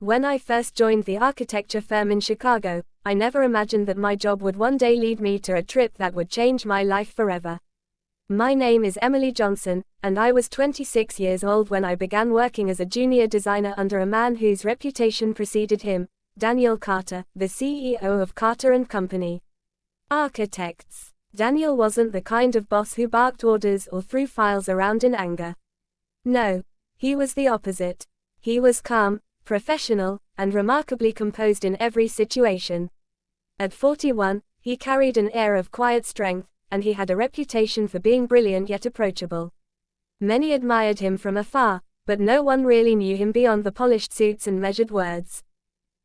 When I first joined the architecture firm in Chicago, I never imagined that my job would one day lead me to a trip that would change my life forever. My name is Emily Johnson, and I was 26 years old when I began working as a junior designer under a man whose reputation preceded him, Daniel Carter, the CEO of Carter & Company Architects. Daniel wasn't the kind of boss who barked orders or threw files around in anger. No, he was the opposite. He was calm, professional, and remarkably composed in every situation. At 41, he carried an air of quiet strength, and he had a reputation for being brilliant yet approachable. Many admired him from afar, but no one really knew him beyond the polished suits and measured words.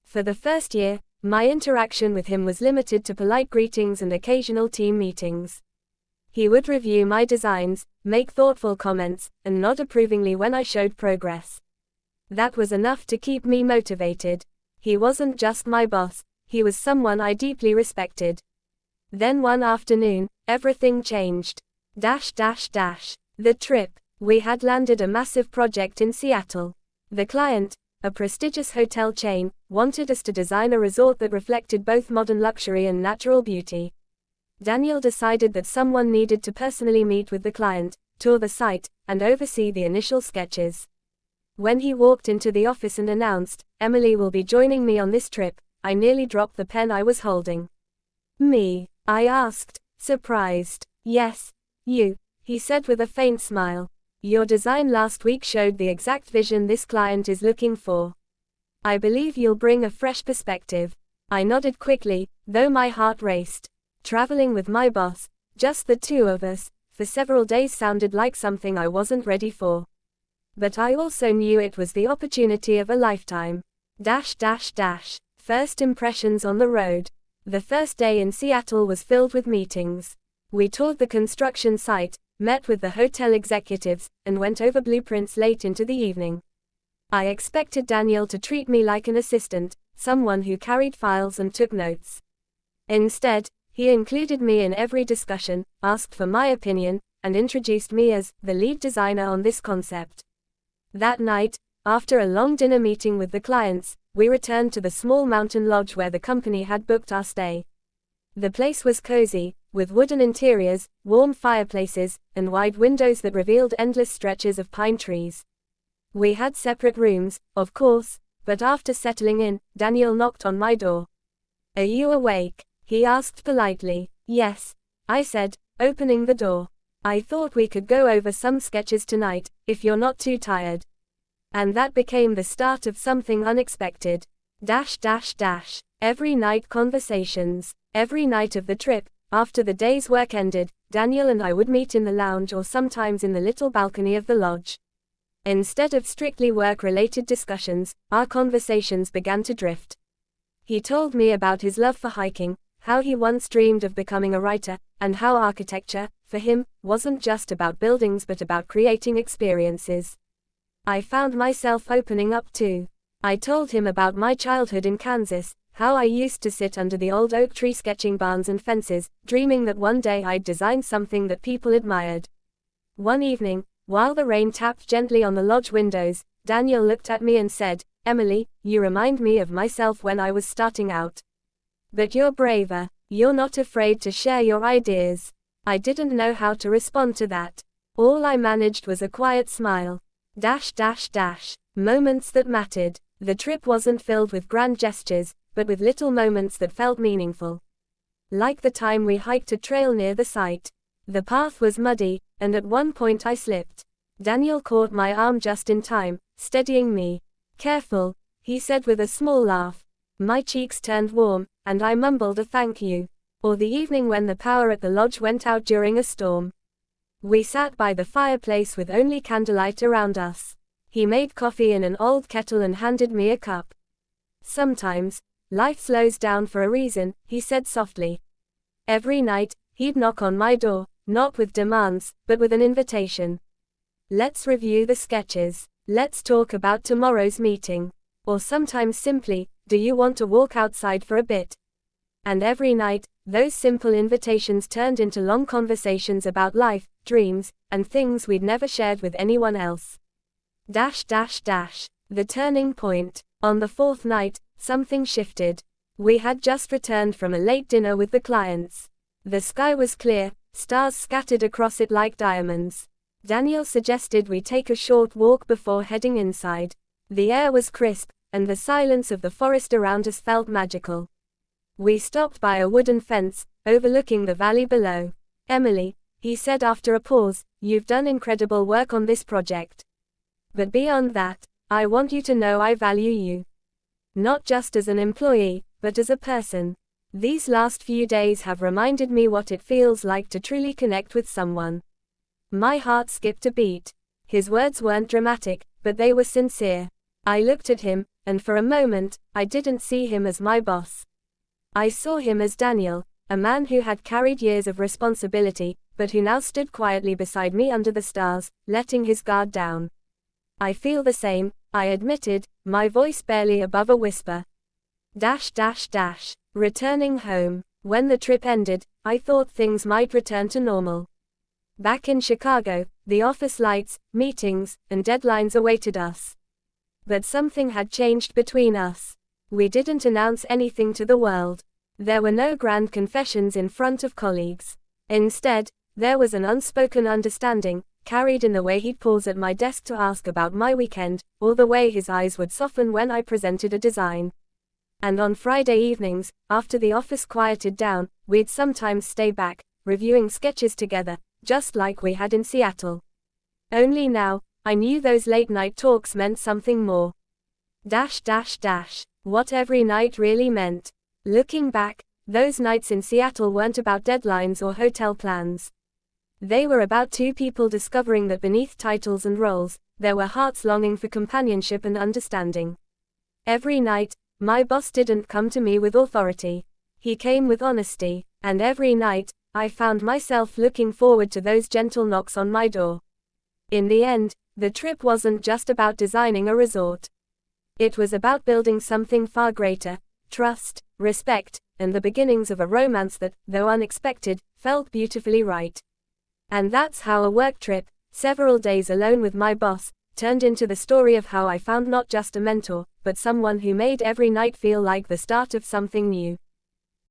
For the first year, my interaction with him was limited to polite greetings and occasional team meetings. He would review my designs, make thoughtful comments, and nod approvingly when I showed progress. That was enough to keep me motivated. He wasn't just my boss, he was someone I deeply respected. Then one afternoon, everything changed. The trip. We had landed a massive project in Seattle. The client, a prestigious hotel chain, wanted us to design a resort that reflected both modern luxury and natural beauty. Daniel decided that someone needed to personally meet with the client, tour the site, and oversee the initial sketches. When he walked into the office and announced, "Emily will be joining me on this trip," I nearly dropped the pen I was holding. "Me?" I asked, surprised. "Yes, you," he said with a faint smile. "Your design last week showed the exact vision this client is looking for. I believe you'll bring a fresh perspective." I nodded quickly, though my heart raced. Traveling with my boss, just the two of us, for several days sounded like something I wasn't ready for. But I also knew it was the opportunity of a lifetime. First impressions on the road. The first day in Seattle was filled with meetings. We toured the construction site, met with the hotel executives, and went over blueprints late into the evening. I expected Daniel to treat me like an assistant, someone who carried files and took notes. Instead, he included me in every discussion, asked for my opinion, and introduced me as the lead designer on this concept. That night, after a long dinner meeting with the clients, we returned to the small mountain lodge where the company had booked our stay. The place was cozy, with wooden interiors, warm fireplaces, and wide windows that revealed endless stretches of pine trees. We had separate rooms, of course, but after settling in, Daniel knocked on my door. "Are you awake?" he asked politely. "Yes," I said, opening the door. "I thought we could go over some sketches tonight, if you're not too tired." And that became the start of something unexpected. Every night conversations. Every night of the trip, after the day's work ended, Daniel and I would meet in the lounge or sometimes in the little balcony of the lodge. Instead of strictly work-related discussions, our conversations began to drift. He told me about his love for hiking, how he once dreamed of becoming a writer, and how architecture, for him, wasn't just about buildings but about creating experiences. I found myself opening up too. I told him about my childhood in Kansas, how I used to sit under the old oak tree sketching barns and fences, dreaming that one day I'd design something that people admired. One evening, while the rain tapped gently on the lodge windows, Daniel looked at me and said, "Emily, you remind me of myself when I was starting out. But you're braver. You're not afraid to share your ideas." I didn't know how to respond to that. All I managed was a quiet smile. Moments that mattered. The trip wasn't filled with grand gestures, but with little moments that felt meaningful. Like the time we hiked a trail near the site. The path was muddy, and at one point I slipped. Daniel caught my arm just in time, steadying me. "Careful," he said with a small laugh. My cheeks turned warm, and I mumbled a thank you. Or the evening when the power at the lodge went out during a storm. We sat by the fireplace with only candlelight around us. He made coffee in an old kettle and handed me a cup. "Sometimes, life slows down for a reason," he said softly. Every night, he'd knock on my door, not with demands, but with an invitation. "Let's review the sketches. Let's talk about tomorrow's meeting." Or sometimes simply, "Do you want to walk outside for a bit?" And every night, those simple invitations turned into long conversations about life, dreams, and things we'd never shared with anyone else. The turning point. On the fourth night, something shifted. We had just returned from a late dinner with the clients. The sky was clear, stars scattered across it like diamonds. Daniel suggested we take a short walk before heading inside. The air was crisp, and the silence of the forest around us felt magical. We stopped by a wooden fence, overlooking the valley below. "Emily," he said after a pause, "you've done incredible work on this project. But beyond that, I want you to know I value you. Not just as an employee, but as a person. These last few days have reminded me what it feels like to truly connect with someone." My heart skipped a beat. His words weren't dramatic, but they were sincere. I looked at him, and for a moment, I didn't see him as my boss. I saw him as Daniel, a man who had carried years of responsibility, but who now stood quietly beside me under the stars, letting his guard down. "I feel the same," I admitted, my voice barely above a whisper. Returning home. When the trip ended, I thought things might return to normal. Back in Chicago, the office lights, meetings, and deadlines awaited us. But something had changed between us. We didn't announce anything to the world. There were no grand confessions in front of colleagues. Instead, there was an unspoken understanding, carried in the way he'd pause at my desk to ask about my weekend, or the way his eyes would soften when I presented a design. And on Friday evenings, after the office quieted down, we'd sometimes stay back, reviewing sketches together, just like we had in Seattle. Only now, I knew those late-night talks meant something more. What every night really meant. Looking back, those nights in Seattle weren't about deadlines or hotel plans. They were about two people discovering that beneath titles and roles, there were hearts longing for companionship and understanding. Every night, my boss didn't come to me with authority. He came with honesty, and every night, I found myself looking forward to those gentle knocks on my door. In the end, the trip wasn't just about designing a resort. It was about building something far greater: trust, respect, and the beginnings of a romance that, though unexpected, felt beautifully right. And that's how a work trip, several days alone with my boss, turned into the story of how I found not just a mentor, but someone who made every night feel like the start of something new.